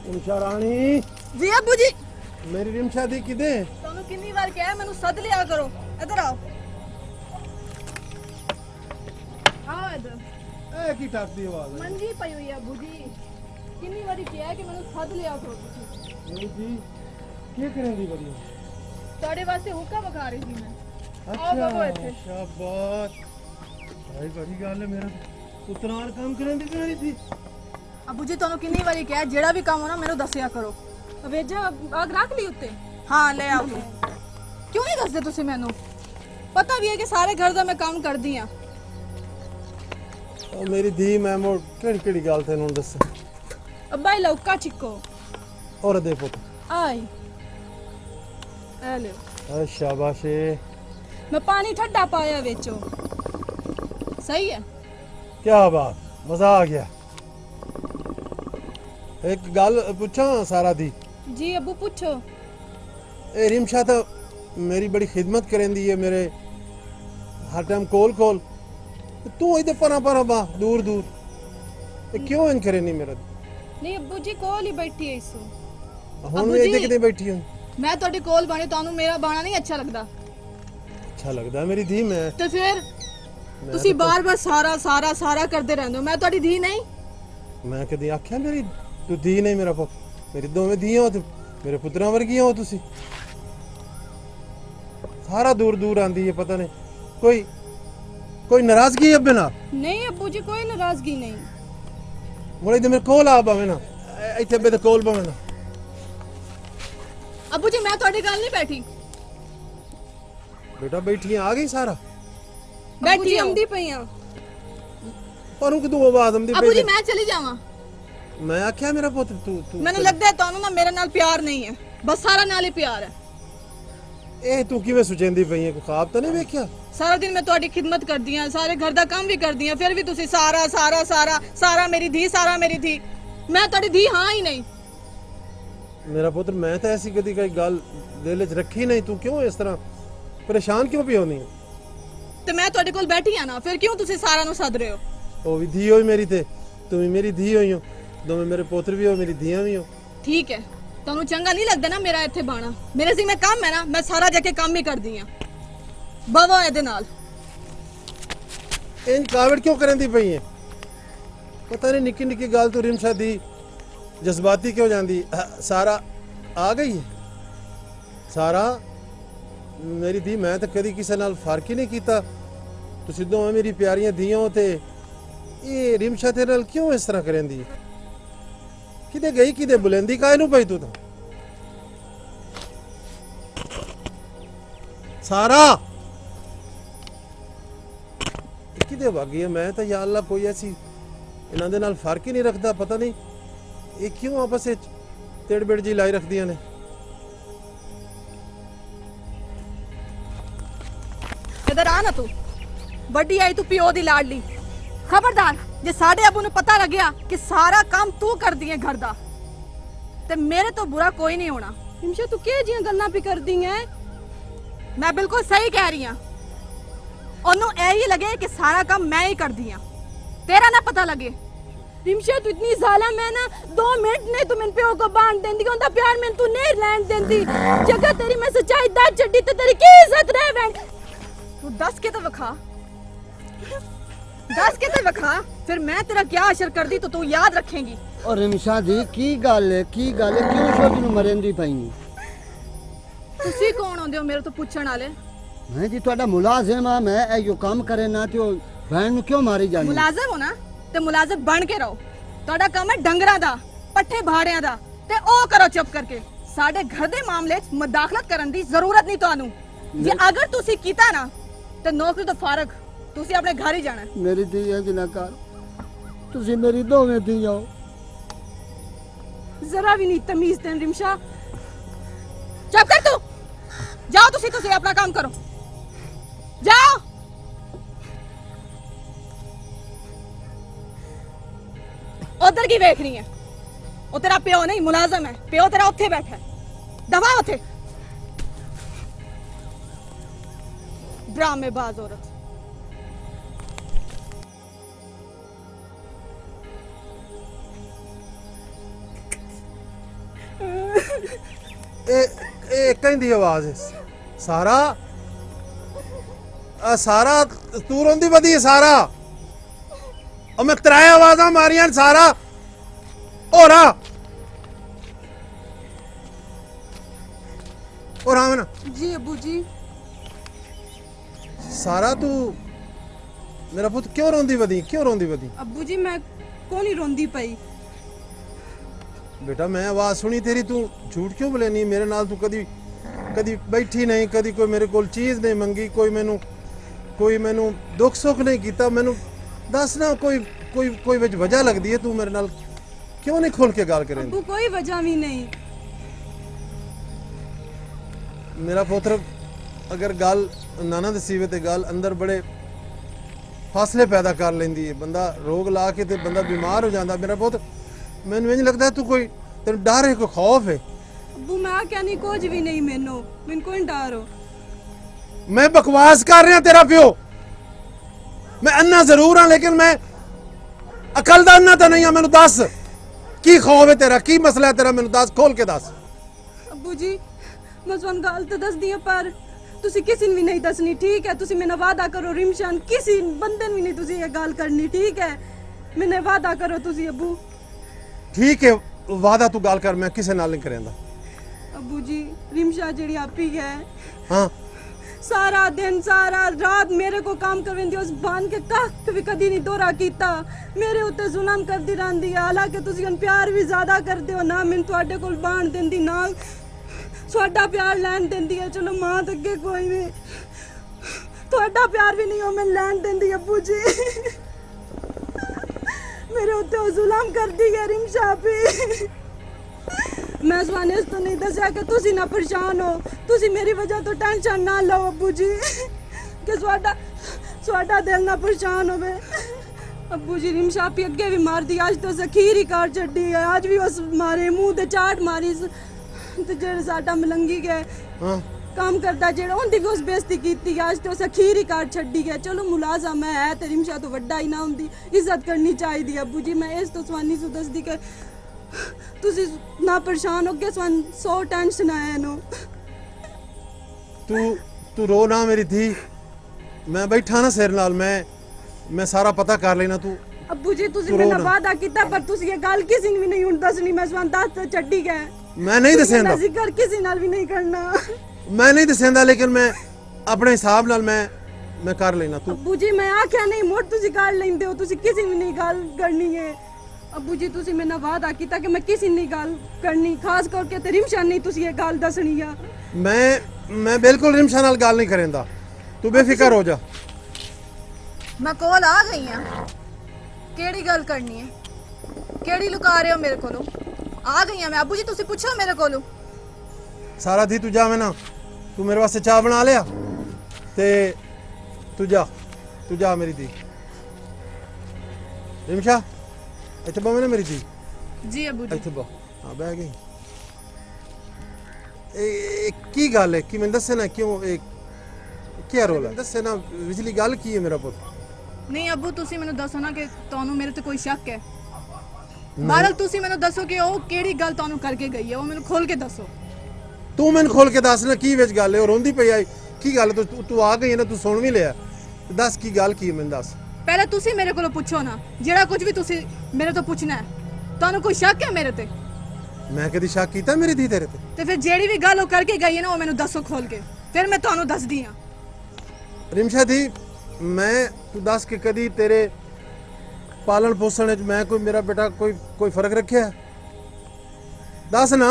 रिमशा रानी जी अब्बू जी मेरी रिमशा दी किदे ਤੁਹਾਨੂੰ ਕਿੰਨੀ ਵਾਰ ਕਿਹਾ ਮੈਨੂੰ ਸੱਦ ਲਿਆ ਕਰੋ ਇੱਧਰ ਆਓ ਆਓ ਇੱਧਰ ए की टक दी आवाज है ਮੰਜੀ ਪਈ ਹੋਈ ਆ ਅਬੂ ਜੀ ਕਿੰਨੀ ਵਾਰੀ ਕਿਹਾ ਕਿ ਮੈਨੂੰ ਸੱਦ ਲਿਆ ਕਰੋ ਤੁਸੀਂ मेरी जी की करेंगी बड़ी ਤੁਹਾਡੇ ਵਾਸਤੇ ਹੁੱਕਾ ਵਖਾ ਰਹੀ ਸੀ ਮੈਂ अच्छा बाबू इत्थे। शाबाश भाई बड़ी गल है मेरा पुत्रान काम करेंदी मेरी थी ਅਬੂ ਜੀ ਤੁਹਾਨੂੰ ਕਿੰਨੀ ਵਾਰੀ ਕਿਹਾ ਜਿਹੜਾ ਵੀ ਕੰਮ ਹੋ ਨਾ ਮੈਨੂੰ ਦੱਸਿਆ ਕਰੋ ਵੇਜ ਆਗ ਰੱਖ ਲਈ ਉੱਤੇ ਹਾਂ ਲੈ ਆਓ ਕਿਉਂ ਨਹੀਂ ਦੱਸਦੇ ਤੁਸੀਂ ਮੈਨੂੰ ਪਤਾ ਵੀ ਹੈ ਕਿ ਸਾਰੇ ਘਰ ਦਾ ਮੈਂ ਕੰਮ ਕਰਦੀ ਆ ओ मेरी धी मैं मोड़ केड़ी केड़ी गल तेन हुन दस ਅੱਬਾ ਇਹ ਲੌਕਾ ਚਿੱਕੋ और दे पुत ਆਈ ਆ ਲੈ ए शाबाश मैं पानी ठंडा पाया बेचो सही है क्या बात मजा आ गया एक गल पूछा सारा दी जी अबू पूछो ए रिमशा तो मेरी बड़ी खिदमत करेंदी है मेरे हर टाइम कोल कोल तू इधर परा परा बा दूर दूर ये क्यों इन करे नहीं मेरा नहीं अबू जी कोल ही बैठी है इसो हुन अब्बू मैं जी। इधर किते बैठी हूं मैं ਤੁਹਾਡੇ ਕੋਲ ਬਾਣੇ ਤੁਹਾਨੂੰ ਮੇਰਾ ਬਾਣਾ ਨਹੀਂ ਅੱਛਾ ਲੱਗਦਾ अच्छा लगदा है मेरी धी मैं ਤੇ ਫਿਰ ਤੁਸੀਂ ਬਾਰ-ਬਾਰ ਸਾਰਾ ਸਾਰਾ ਸਾਰਾ ਕਰਦੇ ਰਹਿੰਦੇ ਹੋ ਮੈਂ ਤੁਹਾਡੀ ਧੀ ਨਹੀਂ मैं कदी आख्या मेरी तू धी नहीं मेरा पुत मेरी दोवें धीयां हो तू मेरे पुत्रां वर्गियां हो तुसी सारा दूर दूर आंदी है पता नहीं कोई नाराजगी है बिना नहीं अबू जी कोई नाराजगी नहीं मोड़े इधर मेरे कोल आ पावे ना इत्थे बे ते कोल पावे ना अबू जी मैं ਤੁਹਾਡੀ ਗੱਲ ਨਹੀਂ ਬੈਠੀ बेटा बैठी आ गई सारा ਬੈਠੀ ਆਉਂਦੀ ਪਈ ਆ पर कि तू आवाज आंदी ਅਬੂ ਜੀ ਮੈਂ ਚਲੀ ਜਾਵਾਂ मैं आख्या मेरा पुत तू तू ਮੈਨੂੰ ਲੱਗਦਾ ਹੈ ਤੁਹਾਨੂੰ ਨਾ ਮੇਰੇ ਨਾਲ ਪਿਆਰ ਨਹੀਂ ਹੈ ਬਸ ਸਾਰਾ ਨਾਲ ਹੀ ਪਿਆਰ ਹੈ ए तू किवें सुचेंदी पई है कोई ख्वाब तो नहीं वेख्या ਸਾਰਾ ਦਿਨ ਮੈਂ ਤੁਹਾਡੀ ਖਿਦਮਤ ਕਰਦੀ ਆ ਸਾਰੇ ਘਰ ਦਾ ਕੰਮ ਵੀ ਕਰਦੀ ਆ ਫਿਰ ਵੀ ਤੁਸੀਂ ਸਾਰਾ ਸਾਰਾ ਸਾਰਾ ਸਾਰਾ ਮੇਰੀ ਧੀ ਸਾਰਾ ਮੇਰੀ ਧੀ ਮੈਂ ਤੁਹਾਡੀ ਧੀ ਹਾਂ ਹੀ ਨਹੀਂ मेरा पुत्र मैं तो ऐसी कदी कोई गल दिल च रखी नहीं तू क्यों इस तरह परेशान क्यों पई होनी ਤੇ ਮੈਂ ਤੁਹਾਡੇ ਕੋਲ ਬੈਠੀ ਆ ਨਾ ਫਿਰ ਕਿਉਂ ਤੁਸੀਂ ਸਾਰਿਆਂ ਨੂੰ ਸੱਦ ਰਹੇ ਹੋ ओ भी धी होई मेरी ते तू भी मेरी धी होई हो दोवें मेरे पुत्र भी हो मेरी धियां भी हो ਠੀਕ ਹੈ ਤੁਹਾਨੂੰ ਚੰਗਾ ਨਹੀਂ ਲੱਗਦਾ ਨਾ ਮੇਰਾ ਇੱਥੇ ਬਾਣਾ ਮੇਰੇ ਸੀ ਮੈਂ ਕੰਮ ਹੈ ਨਾ ਮੈਂ ਸਾਰਾ ਜਾ ਕੇ ਕੰਮ ਹੀ ਕਰਦੀ ਆ ਬਵੋ ਇਹਦੇ ਨਾਲ इन कावड़ क्यों करेंदी पई है पता नहीं निक्की निक्की गल तू रिमशा दी जज्बाती क्यों जांदी सारा आ गई है सारा मेरी धी मैं तो कदी किसी नाल फर्क ही नहीं कीता तू सिद्धों मेरी प्यारियां धियां हो ते ये रिमशा तेरे नाल क्यों इस तरह करेंदी किते गई किते बुलंदी काहे नू पई तू तो सारा किते भागी है मैं तो या अल्लाह कोई ऐसी इन्हां दे नाल फर्क ही नहीं रखता पता नहीं ये क्यों आपस में तेड़-बेड़ जी लाई रखदियां ने ਇਧਰ ਆ ਨਾ ਤੂੰ ਵੱਡੀ ਆਈ ਤੂੰ ਪਿਓ ਦੀ ਲਾਡਲੀ ਖਬਰਦਾਰ ਜੇ ਸਾਡੇ ਅਬੂ ਨੂੰ ਪਤਾ ਲੱਗਿਆ ਕਿ ਸਾਰਾ ਕੰਮ ਤੂੰ ਕਰਦੀ ਹੈ ਘਰ ਦਾ ਤੇ ਮੇਰੇ ਤੋਂ ਬੁਰਾ ਕੋਈ ਨਹੀਂ ਹੋਣਾ ਰਿਮਸ਼ਾ ਤੂੰ ਕਿਹੋ ਜੀਆਂ ਗੱਲਾਂ ਵੀ ਕਰਦੀ ਹੈ ਮੈਂ ਬਿਲਕੁਲ ਸਹੀ ਕਹਿ ਰਹੀ ਹਾਂ ਉਹਨੂੰ ਇਹ ਹੀ ਲੱਗੇ ਕਿ ਸਾਰਾ ਕੰਮ ਮੈਂ ਹੀ ਕਰਦੀ ਹਾਂ ਤੇਰਾ ਨਾ ਪਤਾ ਲੱਗੇ रिमशा तू इतनी जालिम है ना 2 मिनट नहीं तू मेरे प्यो को बांध देंदी उनका प्यार में तू नहीं रहन देंदी जगह तेरी मैं सच्चाई दा चड्डी ते तेरी की इज्जत रह बैठ तू 10 के तो वखा 10 के तो वखा फिर मैं तेरा क्या असर कर दी तो तू याद रखेंगी और रिमशा दी की गल है क्यों छोटी नु मरेंदी पई ਤੁਸੀਂ ਕੌਣ ਹੁੰਦੇ ਹੋ ਮੇਰੇ ਤੋਂ ਪੁੱਛਣ ਵਾਲੇ मैं जी ਤੁਹਾਡਾ ਮੁਲਾਜ਼ਮ ਆ मैं ਇਹੋ ਕੰਮ करे ना ਤੇ भैन नु क्यों मारी जानी ਮੁਲਾਜ਼ਮ ਹੋ ਨਾ ਤੇ ਮੁਲਾਜ਼ਮ ਬਣ ਕੇ ਰਹੋ ਤੁਹਾਡਾ ਕੰਮ ਹੈ ਡੰਗਰਾਂ ਦਾ ਪੱਠੇ ਭਾੜਿਆਂ ਦਾ ਤੇ ਉਹ ਕਰੋ ਚੁੱਪ ਕਰਕੇ ਸਾਡੇ ਘਰ ਦੇ ਮਾਮਲੇ 'ਚ ਮਦਾਖਲਤ ਕਰਨ ਦੀ ਜ਼ਰੂਰਤ ਨਹੀਂ ਤੁਹਾਨੂੰ ਜੇ ਅਗਰ ਤੁਸੀਂ ਕੀਤਾ ਨਾ ਤੇ ਨੌਕਰੀ ਤੋਂ ਫਾਰਗ ਤੁਸੀਂ ਆਪਣੇ ਘਰ ਹੀ ਜਾਣਾ मेरी धी है जिनाकार ਤੁਸੀਂ ਮੇਰੀ ਦੋਵੇਂ धी ਹੋ ਜ਼ਰਾ ਵੀ ਨਹੀਂ ਤਮੀਜ਼ ਤੇ ਰਿਮਸ਼ਾ ਚੁੱਪ ਕਰ ਤੂੰ ਜਾਓ ਤੁਸੀਂ ਆਪਣਾ ਕੰਮ ਕਰੋ ਜਾਓ उधर की वेख रही है वो तेरा प्यो नहीं मुलाजम है प्यो तेरा उत्थे बैठा है दबा उथे ड्रामेबाज औरत ਇਹ ਕਹਿੰਦੀ ਆਵਾਜ਼ ਹੈ ਸਾਰਾ ਸਾਰਾ ਤੂੰ ਰੋਂਦੀ ਵਧੀ ਹੈ ਸਾਰਾ ਉਹ ਮੈਂ ਤਰਾਏ ਆਵਾਜ਼ਾਂ ਮਾਰੀਆਂ ਸਾਰਾ ਹੋਰਾ और आमना जी अबू जी सारा तू मेरा पुत क्यों रोंदी वदी अबू जी मैं को नहीं रोंदी पई बेटा मैं आवाज सुनी तेरी तू झूठ क्यों बोले नहीं मेरे नाल तू कदी कदी बैठी नहीं कदी कोई मेरे कोल चीज नहीं मंगी कोई मैनू दुख सुख नहीं कीता मैनू दस ना कोई विच वजह लगदी है तू मेरे नाल क्यों नहीं खोल के गाल करे अबू कोई वजह भी नहीं मेरा पुत्र अगर गल नाना दसीवे ते गल अंदर बड़े फासले पैदा कर लेंदी है बंदा रोग ला के ते बंदा बीमार हो जाता मेरा पुत्र मैनू इंज लगता है तू कोई तेन डर है कोई खौफ है अबू मैं क्या नहीं कुछ भी नहीं मैनू कोई डर हो मैं बकवास कर रहा तेरा प्यो मैं अन्ना जरूर हाँ लेकिन मैं अकल दा अन्ना तो नहीं हाँ मैनू दस की खौफ है तेरा की मसला है तेरा मैनू दस खोल के दस अबू जी मैं ਤੁਹਾਨੂੰ ਗੱਲ ਤਾਂ ਦੱਸਦੀ ਆ ਪਰ ਤੁਸੀਂ ਕਿਸੇ ਨੂੰ ਵੀ ਨਹੀਂ ਦੱਸਣੀ ਠੀਕ ਹੈ ਤੁਸੀਂ ਮੈਨੂੰ ਵਾਅਦਾ ਕਰੋ ਰਿਮਸ਼ਨ ਕਿਸੇ ਬੰਦੇ ਨੂੰ ਵੀ ਨਹੀਂ ਤੁਸੀਂ ਇਹ ਗੱਲ ਕਰਨੀ ਠੀਕ ਹੈ ਮੈਨੂੰ ਵਾਅਦਾ ਕਰੋ ਤੁਸੀਂ ਅਬੂ ठीक है वादा तू गाल कर मैं किसे नाल नहीं करेंदा अबू जी रिमशा जेड़ी आपी है हाँ सारा दिन सारा रात मेरे को काम करवेंदी उस बान के कख भी कदी नहीं दोहरा कीता मेरे उत्ते जुल्म करदी रहंदी है हालांकि तुसी उन प्यार भी ज्यादा करदे हो ना मैं तुहाडे कोल बाण देंदी ना ਤੁਹਾਡਾ ਪਿਆਰ ਲੈਣ ਦਿੰਦੀ ਹੈ ਚਲੋ ਮਾਂ ਤੇ ਅੱਗੇ ਕੋਈ ਨਹੀਂ ਤੁਹਾਡਾ ਪਿਆਰ ਵੀ ਨਹੀਂ ਉਹ ਮੈਂ ਲੈਣ ਦਿੰਦੀ ਅੱਬੂ ਜੀ ਮੇਰੇ ਉੱਤੇ ਉਹ ਜ਼ੁਲਮ ਕਰਦੀ ਹੈ ਰਿਮਸ਼ਾ ਵੀ ਮੈਂ ਤੁਹਾਨੂੰ ਇਸ ਤੋਂ ਨਹੀਂ ਦੱਸਿਆ ਕਿ ਤੁਸੀਂ ਨਾ ਪਰੇਸ਼ਾਨ ਹੋ ਤੁਸੀਂ ਮੇਰੀ ਵਜ੍ਹਾ ਤੋਂ ਟੈਨਸ਼ਨ ਨਾ ਲਓ ਅੱਬੂ ਜੀ ਕਿ ਤੁਹਾਡਾ ਦਿਲ ਨਾ ਪਰੇਸ਼ਾਨ ਹੋਵੇ ਅੱਬੂ ਜੀ ਰਿਮਸ਼ਾ ਵੀ ਅੱਗੇ ਵੀ ਮਾਰਦੀ ਅੱਜ ਤੋਂ ਜ਼ਖੀਰ ਹੀ ਕਰ ਛੱਡੀ ਹੈ ਅੱਜ ਵੀ ਉਸ ਮਾਰੇ ਮੂੰਹ ਤੇ ਚਾਟ ਮਾਰੀ ਤੇ ਜਿਹੜੇ ਸਾਡਾ ਮਲੰਗੀ ਗਏ हाँ ਕੰਮ ਕਰਦਾ ਜਿਹੜਾ ਉਹਦੀ ਵੀ ਉਸ ਬੇਇੱਜ਼ਤੀ ਕੀਤੀ ਅੱਜ ਤੇ ਉਸ ਅਖੀਰ ਹੀ ਕਾਟ ਛੱਡੀ ਗਿਆ ਚਲੋ ਮੁਲਾਜ਼ਮ ਹੈ ਤੇ ਰਿਮਸ਼ਾ ਤੋਂ ਵੱਡਾ ਹੀ ਨਾ ਹੁੰਦੀ ਇੱਜ਼ਤ ਕਰਨੀ ਚਾਹੀਦੀ ਹੈ ਅੱਬੂ ਜੀ ਮੈਂ ਇਸ ਤੋਂ ਸਵਾਨੀ ਸੁ ਦੱਸਦੀ ਕਿ ਤੁਸੀਂ ਨਾ ਪਰੇਸ਼ਾਨ ਹੋ ਕੇ ਸਵਾਨ 100 ਟੈਨਸ਼ਨ ਆਇਆ ਨੂੰ तू रो ना मेरी धी मैं बैठा ना सिर नाल मैं सारा पता कर लेना तू ਅੱਬੂ ਜੀ ਤੁਸੀਂ ਤੂੰ ਰੋ ਮੈਨੂੰ ਨਾ। ਵਾਅਦਾ ਕੀਤਾ ਪਰ ਤੁਸੀਂ ਇਹ ਗੱਲ ਕਿਸੇ ਨੂੰ ਵੀ ਨਹੀਂ ਹੁਣ ਦੱਸਣੀ ਮੈਂ ਸਵਾਨ ਦੱਸ ਤੇ ਛੱਡੀ ਗਏ मैं नहीं दसेंदा ਜ਼ਿਕਰ ਕਿਸੇ ਨਾਲ ਵੀ ਨਹੀਂ ਕਰਨਾ मैं नहीं दसेंदा लेकिन मैं अपने हिसाब नाल मैं कर लेना तू ਅੱਬੂ ਜੀ ਮੈਂ ਆਖਿਆ ਨਹੀਂ ਮੋੜ ਤੁਸੀਂ ਕਰ ਲੈਂਦੇ ਹੋ ਤੁਸੀਂ ਕਿਸੇ ਨੂੰ ਨਹੀਂ ਗੱਲ ਕਰਨੀ ਹੈ ਅੱਬੂ ਜੀ ਤੁਸੀਂ ਮੇਰੇ ਨਾਲ ਵਾਅਦਾ ਕੀਤਾ ਕਿ ਮੈਂ ਕਿਸੇ ਨੂੰ ਨਹੀਂ ਗੱਲ ਕਰਨੀ ਖਾਸ ਕਰਕੇ ਤੇ ਰਿਮਸ਼ਾ ਨਹੀਂ ਤੁਸੀਂ ਇਹ ਗੱਲ ਦੱਸਣੀ ਆ मैं बिल्कुल रिमशा नाल गल नहीं करेंदा तू बेफिक्र हो जा ਮੈਂ ਕੋਲ ਆ ਗਈ ਆ ਕਿਹੜੀ ਗੱਲ ਕਰਨੀ ਹੈ ਕਿਹੜੀ ਲੁਕਾ ਰਹੇ ਹੋ ਮੇਰੇ ਕੋਲੋਂ ਆ ਗਈ ਆ ਮੈਂ ਅੱਬੂ ਜੀ ਤੁਸੀਂ ਪੁੱਛੋ ਮੇਰੇ ਕੋਲੋਂ सारा धी तू जावे ना तू मेरे वास्ते चाह बना लिया ते तू जा मेरी धी रिमशा इत्थे बवे ना मेरी धी ਜੀ ਅੱਬੂ ਜੀ ਇੱਥੇ ਬਾ ਹਾਂ ਬਹਿ ਗਈ ਇਹ ਕੀ ਗੱਲ ਹੈ ਕਿ ਮੈਨੂੰ ਦੱਸੇ ਨਾ ਕਿਉਂ ਇਹ ਕੀ ਰੋਲ ਹੈ ਦੱਸੇ ਨਾ ਵਿਚਲੀ ਗੱਲ ਕੀ ਹੈ ਮੇਰਾ ਪੁੱਤ ਨਹੀਂ ਅੱਬੂ ਤੁਸੀਂ ਮੈਨੂੰ ਦੱਸੋ ਨਾ ਕਿ ਤੁਹਾਨੂੰ ਮੇਰੇ ਤੇ ਕੋਈ ਸ਼ੱਕ ਹੈ ਬਾਰਲ ਤੁਸੀਂ ਮੈਨੂੰ ਦੱਸੋ ਕਿ ਉਹ ਕਿਹੜੀ ਗੱਲ ਤੁਹਾਨੂੰ ਕਰਕੇ ਗਈ ਹੈ ਉਹ ਮੈਨੂੰ ਖੋਲ ਕੇ ਦੱਸੋ ਤੂੰ ਮੈਨੂੰ ਖੋਲ ਕੇ ਦੱਸ ਨਾ ਕੀ ਵਿੱਚ ਗੱਲ ਹੈ ਉਹ ਰੋਂਦੀ ਪਈ ਆਈ ਕੀ ਗੱਲ ਤੂੰ ਆ ਗਈ ਹੈ ਨਾ ਤੂੰ ਸੁਣ ਵੀ ਲਿਆ ਦੱਸ ਕੀ ਗੱਲ ਕੀ ਹੈ ਮੈਨੂੰ ਦੱਸ ਪਹਿਲਾਂ ਤੁਸੀਂ ਮੇਰੇ ਕੋਲੋਂ ਪੁੱਛੋ ਨਾ ਜਿਹੜਾ ਕੁਝ ਵੀ ਤੁਸੀਂ ਮੇਰੇ ਤੋਂ ਪੁੱਛਣਾ ਹੈ ਤੁਹਾਨੂੰ ਕੋਈ ਸ਼ੱਕ ਹੈ ਮੇਰੇ ਤੇ ਮੈਂ ਕਦੀ ਸ਼ੱਕ ਕੀਤਾ ਮੇਰੀ ਧੀ ਤੇਰੇ ਤੇ ਫਿਰ ਜਿਹੜੀ ਵੀ ਗੱਲ ਉਹ ਕਰਕੇ ਗਈ ਹੈ ਨਾ ਉਹ ਮੈਨੂੰ ਦੱਸੋ ਖੋਲ ਕੇ ਫਿਰ ਮੈਂ ਤੁਹਾਨੂੰ ਦੱਸਦੀ ਹਾਂ ਤੇ ਰਿਮਸ਼ਾ ਦੀ ਮੈਂ ਤੂੰ ਦੱਸ ਕਿ ਕਦੀ ਤੇਰੇ ਪਾਲਣ ਪੋਸ਼ਣ ਵਿੱਚ ਮੈਂ ਕੋਈ ਮੇਰਾ ਬੇਟਾ ਕੋਈ ਫਰਕ ਰੱਖਿਆ ਦੱਸ ਨਾ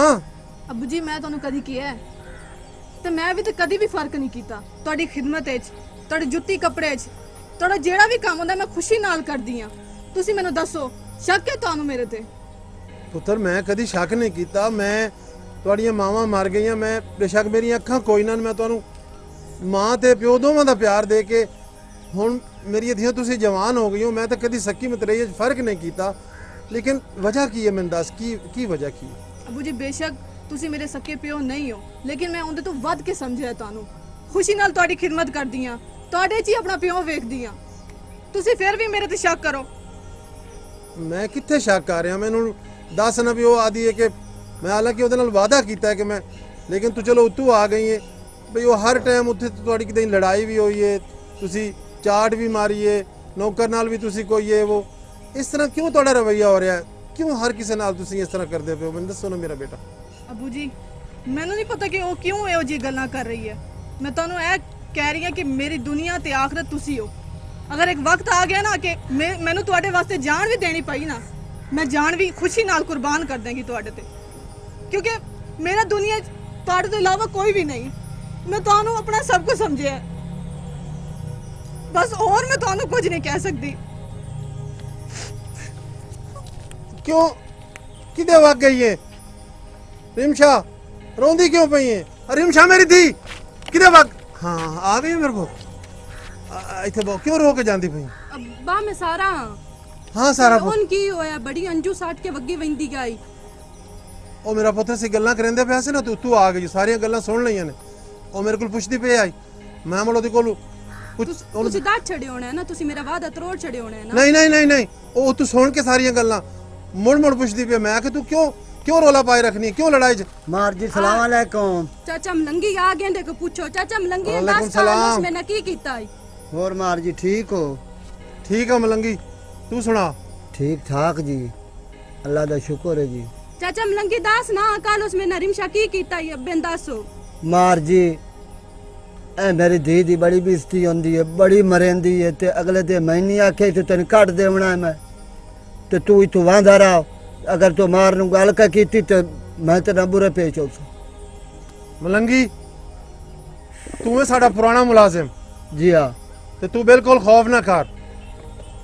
ਅੱਬੂ ਜੀ ਮੈਂ ਤੁਹਾਨੂੰ ਕਦੀ ਕਿਹਾ ਹੈ ਤੇ ਮੈਂ ਵੀ ਤੇ ਕਦੀ ਵੀ ਫਰਕ ਨਹੀਂ ਕੀਤਾ ਤੁਹਾਡੀ ਖਿਦਮਤ ਵਿੱਚ ਤੁਹਾਡੀ ਜੁੱਤੀ ਕੱਪੜੇ 'ਚ ਤੁਹਾਡਾ ਜਿਹੜਾ ਵੀ ਕੰਮ ਹੁੰਦਾ ਮੈਂ ਖੁਸ਼ੀ ਨਾਲ ਕਰਦੀ ਹਾਂ ਤੁਸੀਂ ਮੈਨੂੰ ਦੱਸੋ ਸ਼ੱਕ ਹੈ ਤੁਹਾਨੂੰ ਮੇਰੇ ਤੇ ਪੁੱਤਰ ਮੈਂ ਕਦੀ ਸ਼ੱਕ ਨਹੀਂ ਕੀਤਾ ਮੈਂ ਤੁਹਾਡੀਆਂ ਮਾਵਾਂ ਮਰ ਗਈਆਂ ਮੈਂ ਬੇਸ਼ੱਕ ਮੇਰੀਆਂ ਅੱਖਾਂ ਕੋਈ ਨਾ ਮੈਂ ਤੁਹਾਨੂੰ ਮਾਂ ਤੇ ਪਿਓ ਦੋਵਾਂ ਦਾ ਪਿਆਰ ਦੇ ਕੇ ਹੁਣ ਮੇਰੀ ਧੀਆਂ ਤੁਸੀਂ ਜਵਾਨ ਹੋ ਗਈ ਹੋ ਮੈਂ ਤਾਂ ਕਦੀ ਸੱਕੀ ਮਤਰੇਈ 'ਚ ਫਰਕ ਨਹੀਂ ਕੀਤਾ ਲੇਕਿਨ ਵਜ੍ਹਾ ਕੀ ਹੈ ਮੈਨੂੰ ਦੱਸ ਕੀ ਵਜ੍ਹਾ ਕੀ ਹੈ ਅੱਬੂ ਜੀ ਬੇਸ਼ੱਕ ਤੁਸੀਂ ਮੇਰੇ ਸੱਕੇ ਪਿਓ ਨਹੀਂ ਹੋ ਲੇਕਿਨ ਮੈਂ ਉਹਦੇ ਤੋਂ ਵੱਧ ਕੇ ਸਮਝਿਆ ਤੁਹਾਨੂੰ ਖੁਸ਼ੀ ਨਾਲ ਤੁਹਾਡੀ ਖਿਦਮਤ ਕਰਦੀ ਹਾਂ ਤੁਹਾਡੇ 'ਚ ਹੀ ਆਪਣਾ ਪਿਓ ਵੇਖਦੀ ਹਾਂ ਤੁਸੀਂ ਫਿਰ ਵੀ ਮੇਰੇ ਤੇ ਸ਼ੱਕ ਕਰੋ ਮੈਂ ਕਿੱਥੇ ਸ਼ੱਕ ਕਰ ਰਿਹਾ ਮੈਨੂੰ ਦੱਸ ਨਾ ਵੀ ਉਹ ਆਦੀ ਹੈ ਕਿ ਮੈਂ ਹਾਲਾਂਕਿ ਉਹਦੇ ਨਾਲ ਵਾਅਦਾ ਕੀਤਾ ਕਿ ਮੈਂ, ਲੇਕਿਨ ਤੂੰ ਚਲੋ ਉੱਤੋਂ ਆ ਗਈ ਹੈ ਬਈ ਉਹ ਹਰ ਟਾਈਮ ਉੱਥੇ ਤੁਹਾਡੀ ਕਿਤੇ ਲੜਾਈ ਵੀ ਹੋਈ ਹੈ, ਤੁਸੀਂ ਚਾਟ ਵੀ ਮਾਰੀ ਹੈ, ਨੌਕਰ ਨਾਲ ਵੀ ਤੁਸੀਂ ਕੋਈ ਹੈ ਉਹ, ਇਸ ਤਰ੍ਹਾਂ ਕਿਉਂ ਤੁਹਾਡਾ ਰਵੱਈਆ ਹੋ ਰਿਹਾ ਹੈ? ਕਿਉਂ ਹਰ ਕਿਸੇ ਨਾਲ ਤੁਸੀਂ ਇਸ ਤਰ੍ਹਾਂ ਕਰਦੇ ਪਏ ਹੋ? ਮੈਨੂੰ ਦੱਸੋ ਨਾ ਮੇਰਾ ਬੇਟਾ। ਅਬੂ ਜੀ ਮੈਨੂੰ ਨਹੀਂ ਪਤਾ ਕਿ ਉਹ ਕਿਉਂ ਇਹੋ ਜਿਹੀ ਗੱਲਾਂ ਕਰ ਰਹੀ ਹੈ। ਮੈਂ ਤੁਹਾਨੂੰ ਇਹ ਕਹਿ ਰਹੀ ਹਾਂ ਕਿ ਮੇਰੀ ਦੁਨੀਆ ਤੇ ਆਖਰਤ ਤੁਸੀਂ ਹੋ। ਅਗਰ ਇੱਕ ਵਕਤ ਆ ਗਿਆ ਨਾ ਕਿ ਮੈਨੂੰ ਤੁਹਾਡੇ ਵਾਸਤੇ ਜਾਨ ਵੀ ਦੇਣੀ ਪਈ ਨਾ, ਮੈਂ ਜਾਨ ਵੀ ਖੁਸ਼ੀ ਨਾਲ ਕੁਰਬਾਨ ਕਰ ਦਾਂਗੀ ਤੁਹਾਡੇ ਤੇ, ਕਿਉਂਕਿ ਮੇਰਾ ਦੁਨੀਆ 'ਚ ਤੁਹਾਡੇ ਤੋਂ ਇਲਾਵਾ ਕੋਈ ਵੀ ਨਹੀਂ। ਮੈਂ ਤੁਹਾਨੂੰ ਆਪਣਾ ਸਭ ਕੁਝ ਸਮਝਿਆ, ਬਸ ਹੋਰ ਮੈਂ ਤੁਹਾਨੂੰ ਕੁਝ ਨਹੀਂ ਕਹਿ ਸਕਦੀ। क्यों किधे वग गई है रिमशा? रोंदी क्यों पई है? रिमशा मेरी थी किधे वग? हाँ आ गई मेरे को इथे बहु क्यों रो के जाती पई? अब्बा मैं सारा हाँ सारा उन की होया बड़ी अंजू साट के वग्गी वंदी गई। ओ मेरा पुत्र से गल्लां करेंदे पे से ना तू तू आ गई सारी गल्लां सुन लईयां ने। ओ मेरे को पुछदी पे आई मैं मुड़ ओदे कोल ਤੁਸੀਂ ਦਾਤ ਛੜੇ ਹੋਣਾ ਹੈ ਨਾ, ਤੁਸੀਂ ਮੇਰਾ ਵਾਦਾ ਤਰੋੜ ਛੜੇ ਹੋਣਾ ਹੈ ਨਾ। नहीं नहीं नहीं नहीं ओ तू सुन के सारी गल्लां मुड़ मुड़ पुछदी पे मैं कि तू क्यों रोला पाए रखनी, क्यों लड़ाई च? मार जी सलाम अलैकुम। चाचा मलंगी आ गए देखो पूछो चाचा मलंगी वालेकुम दास सलाम। मैंने की कीता है? और मार जी ठीक हो? ठीक है मलंगी तू सुना? ठीक ठाक जी अल्लाह दा शुक्र है जी। चाचा मलंगी दास ना काल उसमें नरिमशा की कीता है बेन दासो। मार जी ए मेरी धी दी बड़ी बेइज्जती होंदी है, बड़ी मरेंदी है ते अगले दे महीने आखे ते तेन कट देवना है मैं ते तू इतों वांदा रहा। अगर तू मार नू गल का कीती ते मैं तेरा बुरे पेच हो। मलंगी तू है साडा पुराना मुलाजिम जी हाँ ते तू बिल्कुल खौफ ना कर।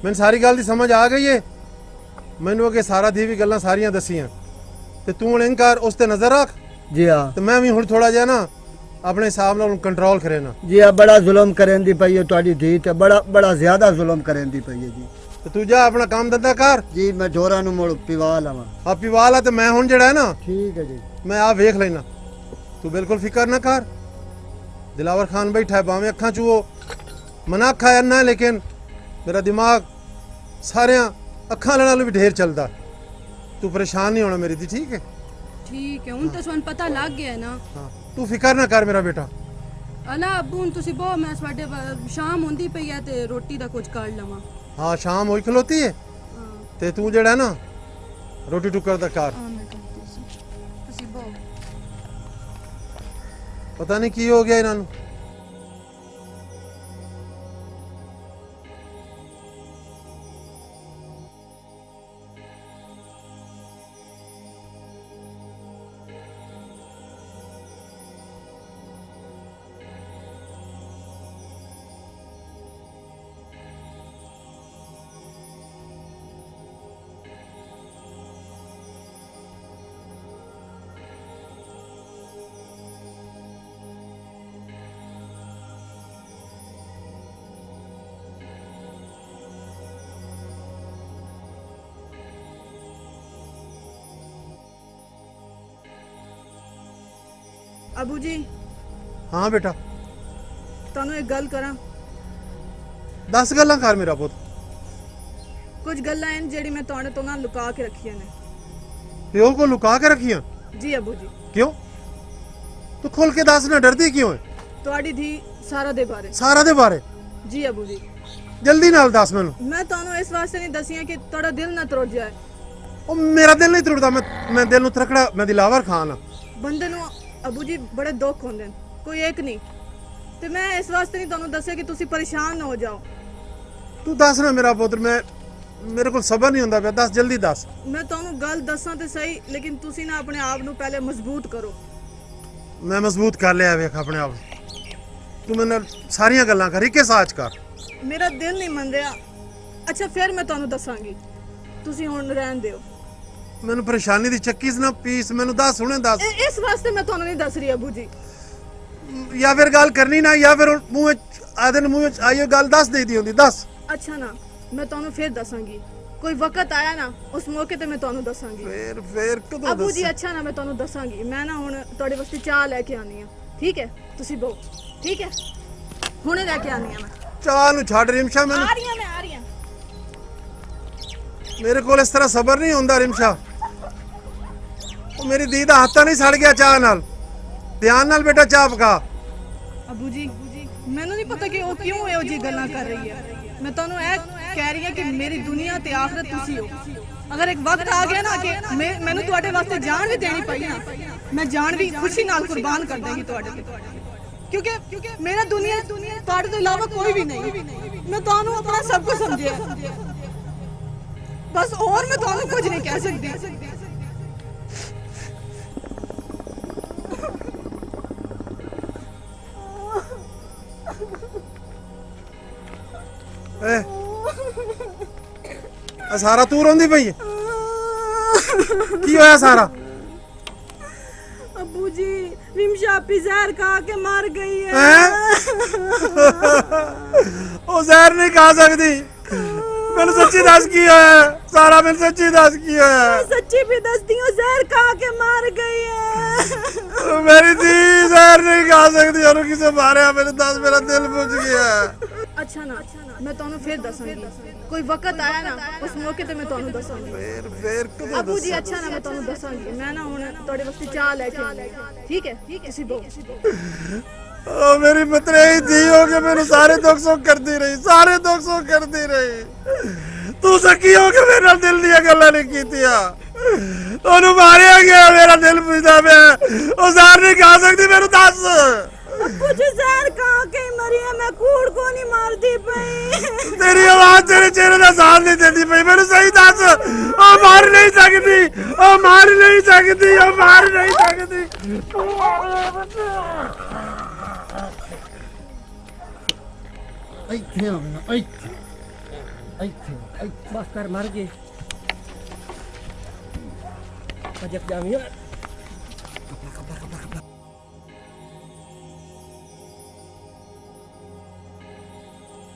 मैंने सारी गल दी समझ आ गई है। मैनू अगे सारा दी भी गल्लां सारियां दसियां ते तू हुण इंज कर उस ते नजर रख जी हाँ ते मैं भी हुण थोड़ा जिहा ना अपने हिसाब नाल कंट्रोल करे ना। जी हाँ बड़ा जुल्म करेंदी पई है तुहाडी धी ते बड़ा ज्यादा जुल्म करेंदी पई है जी। ते तू जा अपना काम धंधा कर। जी मैं ढोरा नू मुड़ पिवा लवां। आ पिवाला ते मैं हुण जेड़ा है ना ठीक है जी। मैं आ वेख लेना, तू बिल्कुल फिक्र ना कर। दिलावर खान बैठा है भावें अखां चूहो मना अखा है ना, लेकिन मेरा दिमाग सारे अखां नालों भी ढेर चलदा। तू परेशान नहीं होना मेरी दी, ठीक है? ठीक है उन तो सुन पता लग गया है ना। हाँ तू फिक्र ना कर मेरा बेटा। अला अब्बू हुन तुसी बो मैं साडे शाम होंदी पई है ते रोटी दा कुछ कर लवां। हाँ शाम होई खलोती है ते तू जेड़ा है ना रोटी टुकर दा कर। हां मैं करती सी तुसी बो पता नहीं की हो गया इन्हां नू। ਅਬੂ ਜੀ हाँ बेटा ਤੁਹਾਨੂੰ ਇੱਕ ਗੱਲ ਕਰਾਂ। 10 गल्लां कर मेरा पुत। ਕੁਝ ਗੱਲਾਂ ਹਨ ਜਿਹੜੀ ਮੈਂ ਤੁਹਾਡੇ ਤੋਂ ਨਾ ਲੁਕਾ ਕੇ ਰੱਖੀਆਂ ਨੇ। प्यो को लुका के रखियां? ਜੀ ਅਬੂ ਜੀ क्यों? तू खुल के दस ना, डरदी क्यों है? ਤੁਹਾਡੀ ਧੀ ਸਾਰਾ ਦੇ ਬਾਰੇ। सारा दे बारे ਜੀ ਅਬੂ ਜੀ जल्दी नाल दस मैनू। ਮੈਂ ਤੁਹਾਨੂੰ ਇਸ ਵਾਸਤੇ ਨਹੀਂ ਦੱਸੀਆਂ ਕਿ ਤੁਹਾਡਾ ਦਿਲ ਨਾ ਤਰੁੱਟ ਜਾਏ। ओ मेरा दिल नहीं त्रुटदा, मैं दिल नू तरकड़ा, मैं दिलावर खान हां। ਬੰਦੇ ਨੂੰ ਅਬੂ ਜੀ ਬੜੇ ਦੁੱਖ ਹੁੰਦੇ ਨੇ, ਕੋਈ ਇੱਕ ਨਹੀਂ। ਤੇ ਮੈਂ ਇਸ ਵਾਸਤੇ ਨਹੀਂ ਤੁਹਾਨੂੰ ਦੱਸਿਆ ਕਿ ਤੁਸੀਂ ਪਰੇਸ਼ਾਨ ਨਾ ਹੋ ਜਾਓ। तू दस ना मेरा पुत्र, मैं मेरे को सबर नहीं होंदा पिया, दस जल्दी दस। ਮੈਂ ਤੁਹਾਨੂੰ ਗੱਲ ਦੱਸਾਂ ਤੇ ਸਹੀ, ਲੇਕਿन ਤੁਸੀਂ ਨਾ ਆਪਣੇ ਆਪ ਨੂੰ ਪਹਿਲੇ ਮਜ਼ਬੂਤ ਕਰੋ। मैं मजबूत कर लिया वेख अपने आप। तू मैंने सारियां गल्लां कर, इक्के साच कर। ਮੇਰਾ ਦਿਲ ਨਹੀਂ ਮੰਨ ਰਿਹਾ। ਅੱਛਾ ਫਿਰ ਮੈਂ ਤੁਹਾਨੂੰ ਦੱਸਾਂਗੀ, ਤੁਸੀਂ ਹੁਣ ਰਹਿਣ ਦਿਓ। मैनू परेशानी दी चक्की च ना पीस, मैनू दस हुणे दस। ਇਸ ਵਾਸਤੇ ਮੈਂ ਤੁਹਾਨੂੰ ਨਹੀਂ ਦੱਸ ਰਹੀ ਅਬੂ ਜੀ। या फिर गल करनी ना, या फिर मुंह आधे मुंह आइयो गल दस दे दी होंदी दस। ਅੱਛਾ ਨਾ ਮੈਂ ਤੁਹਾਨੂੰ ਫਿਰ ਦੱਸਾਂਗੀ, ਕੋਈ ਵਕਤ ਆਇਆ ਨਾ ਉਸ ਮੌਕੇ ਤੇ ਮੈਂ ਤੁਹਾਨੂੰ ਦੱਸਾਂਗੀ। फिर कदों ਅਬੂ दस? ਜੀ ਅੱਛਾ ਨਾ ਮੈਂ ਤੁਹਾਨੂੰ ਦੱਸਾਂਗੀ। ਮੈਂ ਨਾ ਹੁਣ ਤੁਹਾਡੇ ਵਾਸਤੇ ਚਾਹ ਲੈ ਕੇ ਆਨੀ ਆ, ਠੀਕ ਹੈ? ਤੁਸੀਂ ਬੋ, ਠੀਕ ਹੈ? ਹੁਣੇ ਲੈ ਕੇ ਆਨੀ ਆ ਮੈਂ। चाह नू छड़ रिमशा, ਆ मैनू ਰਹੀ ਆ ਮੈਂ, ਆ ਰਹੀ ਆ। मेरे को इस तरह सबर नहीं होंदा रिमशा। ओ मेरी धी दा हत्था नहीं सड़ गया चाह नाल। ध्यान नाल बेटा चाह पका। अबू जी मैनू नहीं पता कि वो क्यों ਇਹੋ ਜੀ ਗੱਲਾਂ ਕਰ ਰਹੀ ਹੈ। मैं ਤੁਹਾਨੂੰ ਇਹ ਕਹਿ ਰਹੀ ਹਾਂ ਕਿ ਮੇਰੀ ਦੁਨੀਆ ਤੇ ਆਖਰਤ ਤੁਸੀਂ ਹੋ। ਅਗਰ ਇੱਕ ਵਕਤ ਆ ਗਿਆ ਨਾ ਕਿ ਮੈਨੂੰ ਤੁਹਾਡੇ ਵਾਸਤੇ ਜਾਨ ਵੀ ਦੇਣੀ ਪਈ ਨਾ, ਮੈਂ ਜਾਨ ਵੀ ਖੁਸ਼ੀ ਨਾਲ ਕੁਰਬਾਨ ਕਰ ਦੇਂਗੀ ਤੁਹਾਡੇ ਤੇ, ਕਿਉਂਕਿ ਮੇਰਾ ਦੁਨੀਆ ਤੁਹਾਡੇ ਤੋਂ ਇਲਾਵਾ ਕੋਈ ਵੀ ਨਹੀਂ। ਮੈਂ ਤੁਹਾਨੂੰ ਆਪਣਾ ਸਭ ਕੁਝ ਸਮਝਿਆ, ਬਸ ਹੋਰ ਮੈਂ ਤੁਹਾਨੂੰ ਕੁਝ ਨਹੀਂ ਕਹਿ ਸਕਦੀ। सारा तू रोंदी पई है की होया सारा? अबू जी रिमशा पी जहर खा के मर गई है। ओ जहर नहीं खा सकती। मैंने सच्ची दस की है सारा, मैंने सच्ची दस की है। सच्ची भी दसती हूँ, जहर खा के मर गई है। मेरी धी जहर नहीं खा सकती और किसे मारे मेरे दस, मेरा दिल बुझ गया। अच्छा ना मैं ਤੁਹਾਨੂੰ ਫੇਰ ਦੱਸਾਂਗੀ, ਕੋਈ ਵਕਤ ਆਇਆ ਨਾ ਉਸ ਮੌਕੇ ਤੇ ਮੈਂ ਤੁਹਾਨੂੰ ਦੱਸਾਂਗੀ। ਫੇਰ ਕਦੋਂ ਅਬੂ ਜੀ ਅੱਛਾ ਨਾ ਮੈਂ ਤੁਹਾਨੂੰ ਦੱਸਾਂਗੀ। ਮੈਂ ਨਾ ਹੁਣ ਤੁਹਾਡੇ ਵਾਸਤੇ ਚਾਹ ਲੈ ਕੇ ਆਉਂਦੀ, ਠੀਕ ਹੈ? ਤੁਸੀਂ ਦੋ। ओ मेरी मतरेई धी हो के मैंने सारे दुख सुख करती रही, सारे दुख सुख करती रही। तू सकी हो के मेरे दिल दिया गल्ला नहीं कीतिया, ओनू मारिया गया, मेरा दिल पुछदा पे ओ जहर नहीं खा सकती। मेनू दस कुछ जहर खा के मरी है, मैं कूड़ को नहीं मारती पई। तेरी आवाज तेरे चेहरे का साथ नहीं देती पई। मैनू सही दस, ओ मार नहीं सकती, ओ मार नहीं सकती, ओ मार नहीं सकती। ਇੱਥੇ ਆਉਣਾ, ਇੱਥੇ बस कर मर गए बजट जामिया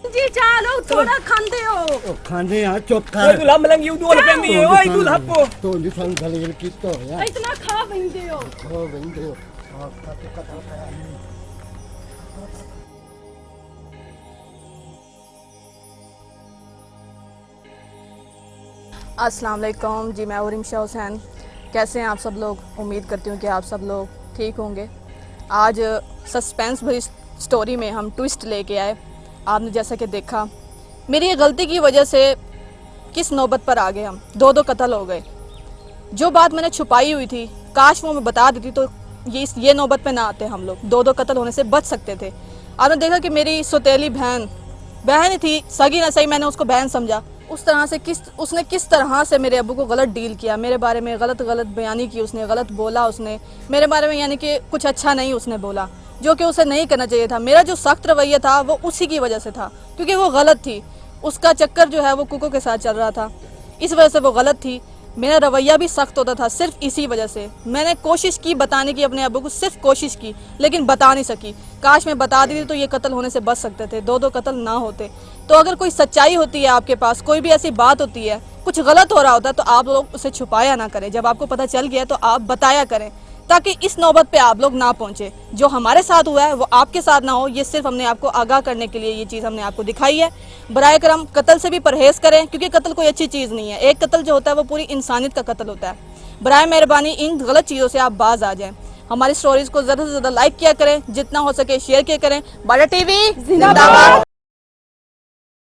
जी चाह लोग थोड़ा खांदे हो। ਉਹ ਖਾਂਦੇ ਆ ਚੁੱਪ ओए ਕਰ। तू लम लंगी उदू वाले पेंदी है ओए तू लपो ਤੂੰ ਜੀ ਸਾਨੂੰ ਗਲੀਲ ਕੀਤਾ ਹੋਇਆ इतना खा बंदे हो। ਹੋ ਬੰਦੇ ਹੋ ਆਪ ਕਾ ਤੇ ਕਤਲ ਕਰਾ। अस्सलाम वालेकुम जी, मैं रिमशा हुसैन। कैसे हैं आप सब लोग? उम्मीद करती हूँ कि आप सब लोग ठीक होंगे। आज सस्पेंस भरी स्टोरी में हम ट्विस्ट लेके आए। आपने जैसा कि देखा मेरी ये गलती की वजह से किस नौबत पर आ गए हम, दो कत्ल हो गए। जो बात मैंने छुपाई हुई थी काश वो मैं बता देती तो ये नौबत पे ना आते हम लोग, दो कत्ल होने से बच सकते थे। आपने देखा कि मेरी सौतेली बहन ही थी, सगी ना सही, मैंने उसको बहन समझा। उस तरह से उसने किस तरह से मेरे अब्बू को गलत डील किया, मेरे बारे में गलत बयानी की उसने, गलत बोला उसने मेरे बारे में, यानी कि कुछ अच्छा नहीं उसने बोला जो कि उसे नहीं करना चाहिए था। मेरा जो सख्त रवैया था वो उसी की वजह से था, क्योंकि वो गलत थी। उसका चक्कर जो है वो कुको के साथ चल रहा था, इस वजह से वो गलत थी। मेरा रवैया भी सख्त होता था सिर्फ इसी वजह से। मैंने कोशिश की बताने की अपने अब्बू को, सिर्फ कोशिश की, लेकिन बता नहीं सकी। काश मैं बता दी तो ये कत्ल होने से बच सकते थे, दो कत्ल ना होते। तो अगर कोई सच्चाई होती है आपके पास, कोई भी ऐसी बात होती है, कुछ गलत हो रहा होता है, तो आप लोग उसे छुपाया ना करें। जब आपको पता चल गया तो आप बताया करें, ताकि इस नौबत पे आप लोग ना पहुंचे। जो हमारे साथ हुआ है वो आपके साथ ना हो, ये सिर्फ हमने आपको आगाह करने के लिए ये चीज़ हमने आपको दिखाई है। बराए करम कत्ल से भी परहेज करें, क्योंकि कत्ल कोई अच्छी चीज़ नहीं है। एक कत्ल जो होता है वो पूरी इंसानियत का कत्ल होता है। बराए मेहरबानी इन गलत चीज़ों से आप बाज आ जाएं। हमारी स्टोरीज को ज़्यादा से ज़्यादा लाइक किया करें, जितना हो सके शेयर किया करें। बाडा टीवी जिंदाबाद।